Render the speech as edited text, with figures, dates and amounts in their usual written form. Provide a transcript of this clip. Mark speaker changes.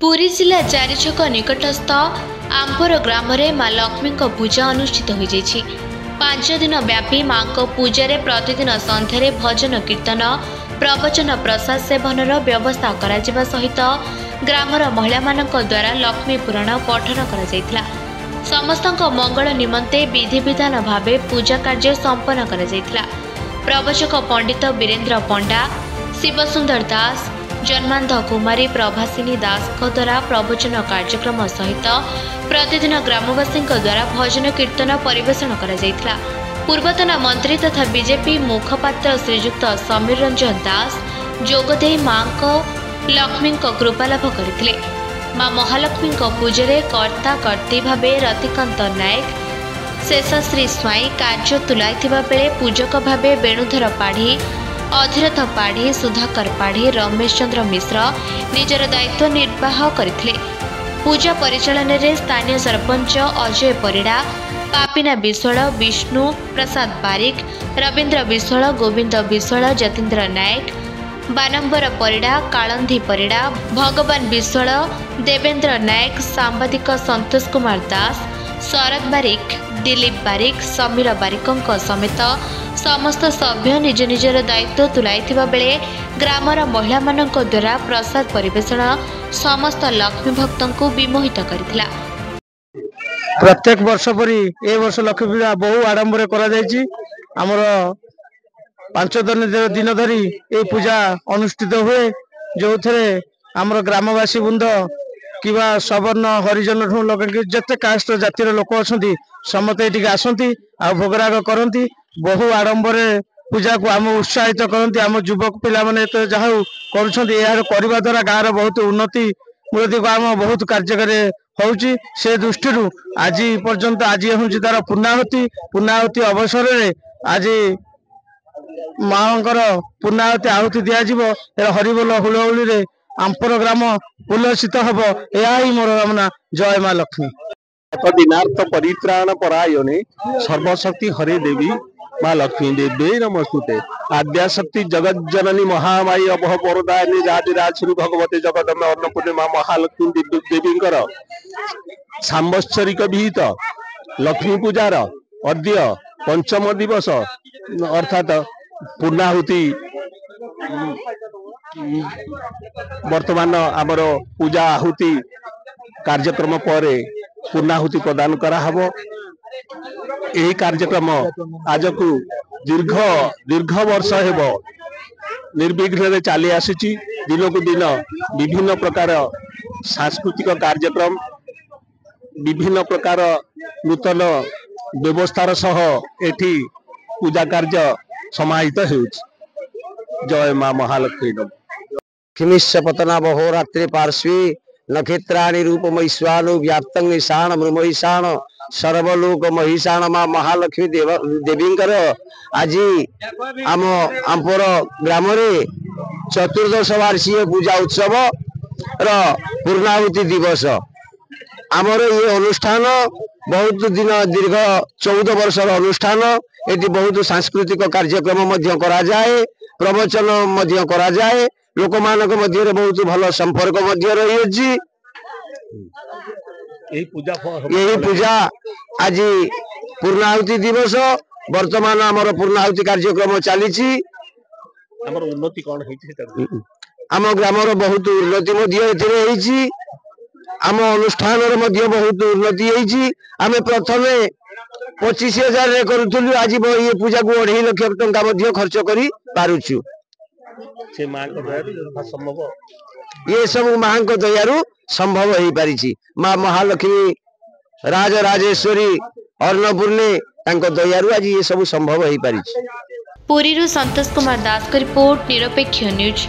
Speaker 1: पुरी जिला चारिछक निकटस्थ आंपर ग्राम मां लक्ष्मी पूजा अनुष्ठित हो 5 दिन व्यापी मां पूजा प्रतिदिन संध्यारे भजन कीर्तन प्रवचन प्रसाद सेवन व्यवस्था करा सहित ग्रामर महिला द्वारा लक्ष्मी पुराण पठन करा समस्त मंगल निमंते विधि विधान भाव पूजा कार्य संपन्न करा प्रवचक पंडित वीरेन्द्र पंडा शिवसुंदर दास जन्मांध कुमारी प्रभासिनी दास द्वारा प्रवचन कार्यक्रम सहित प्रतिदिन ग्रामवासी द्वारा भजन कीर्तन परिवेषण करा पूर्वतन मंत्री तथा बीजेपी मुखपात्र श्रीजुक्त समीर रंजन दास जोगदे मां लक्ष्मी कृपालाभ करते मां महालक्ष्मी पूजा कर्ता कर्ती भाव रतिकांत नायक शेषश्री स्वाई कार्य तुलाई बेले पूजक भाव वेणुधर पाढ़ी अधीरथ पाढ़ी सुधाकर पाढ़ी रमेश चंद्र मिश्र निजर दायित्व निर्वाह करथिले। पूजा परिचालन में स्थानीय सरपंच अजय परिड़ा पापिना विश्वाल विष्णु प्रसाद बारिक रवींद्र विश्वाल गोविंद विश्वाल जतीन्द्र नायक बानंबर परिड़ा कालंधी परिड़ा भगवान विश्वाल देवेंद्र नायक सांबादिक संतोष कुमार दास शरद बारिक दिलीप बारिक समीर बारिकों समेत समस्त सभ्य निज निजर दायित्व तुलाई बेले ग्रामर महिला द्वारा प्रसाद परिवेषण समस्त लक्ष्मी भक्तों को विमोहित करथिला।
Speaker 2: प्रत्येक वर्ष परी ए वर्ष लक्ष्मी पूजा बहु आडंबर आमर 5 दिन धरी ए पूजा अनुष्ठित हुए जो थे आमर ग्रामवासी वृंद कि सवर्ण हरिजन ठूँ लोक जिते कास्ट जातिर लोक अच्छा समते ये आसती आ भोगराग करती बहु आडंबर पूजा को आम उत्साहित करती आम युवक पिला जहाँ कर द्वारा गाँव बहुत उन्नति मूलति को आम बहुत कार्यकारी होउची से दृष्टि आज पर्यंत आज हूँ तार पूर्णाहुति अवसर में आज माँकर पूर्णाहुति आहुति दिज्व हरिबोल हुलहुली आंपर ग्राम उल्लसित हम यही मोर कामना। जय मां लक्ष्मी।
Speaker 3: दिनार्थ परित्राण परायणे सर्वशक्ति हरे देवी मां लक्ष्मी देवी नमस्तुते आद्याशक्ति जगत जननी महामाई अभह परदायिनी राजराज श्री भगवती जगदम्बा अन्नपूर्णे मां महालक्ष्मी देवी सांवत्सरिक विहित लक्ष्मी पूजार अद्य पंचम दिवस अर्थात पूर्णाहुति वर्तमान आमर पूजा आहुति कार्यक्रम पर पूर्णाहुति प्रदान करा हबो। यही कार्यक्रम आज को दीर्घ वर्ष हेबो निर्विघ्न चली आसी दिन को दिन विभिन्न प्रकार सांस्कृतिक कार्यक्रम विभिन्न प्रकार नूतन व्यवस्थार सह एठी पूजा कार्य समाहित हेउछि। जय मां महालक्ष्मी।
Speaker 4: किमिश्च पतना बहो रात्रि पार्श्वी नक्षत्राणि रूप महिष्वानु व्याप्तं निशान मृमहिषाण सर्वलोक महिषाण मां महालक्ष्मी देवी आज आम आंपर ग्राम चतुर्दश वार्षिक पूजा उत्सव पूर्णाहुति दिवस आमर ये अनुष्ठान बहुत दिन दीर्घ 14 वर्षर अनुष्ठान ये बहुत सांस्कृतिक कार्यक्रम करा जाए प्रवचन करा जाए लोक मानक मध्य बहुत भल संपर्क रही। यही पूजा आज पूर्णाहुति दिवस वर्तमान आमर पूर्णाहुति कार्यक्रम चली
Speaker 3: उन्नति कौन
Speaker 4: आम ग्रामर बहुत उन्नति आम अनुष्ठान बहुत उन्नति आम प्रथम 25,000 करूँ आज ये पूजा को 2.5 लाख टंका खर्च कर पारुछु। ये सब मां दयारू संभव हो पारी मां महालक्ष्मी राजराजेश्वरी अन्नपूर्णे दयारू आज ये सब संभव हो पारी।
Speaker 1: पुरी संतोष कुमार दास का रिपोर्ट निरपेक्ष न्यूज।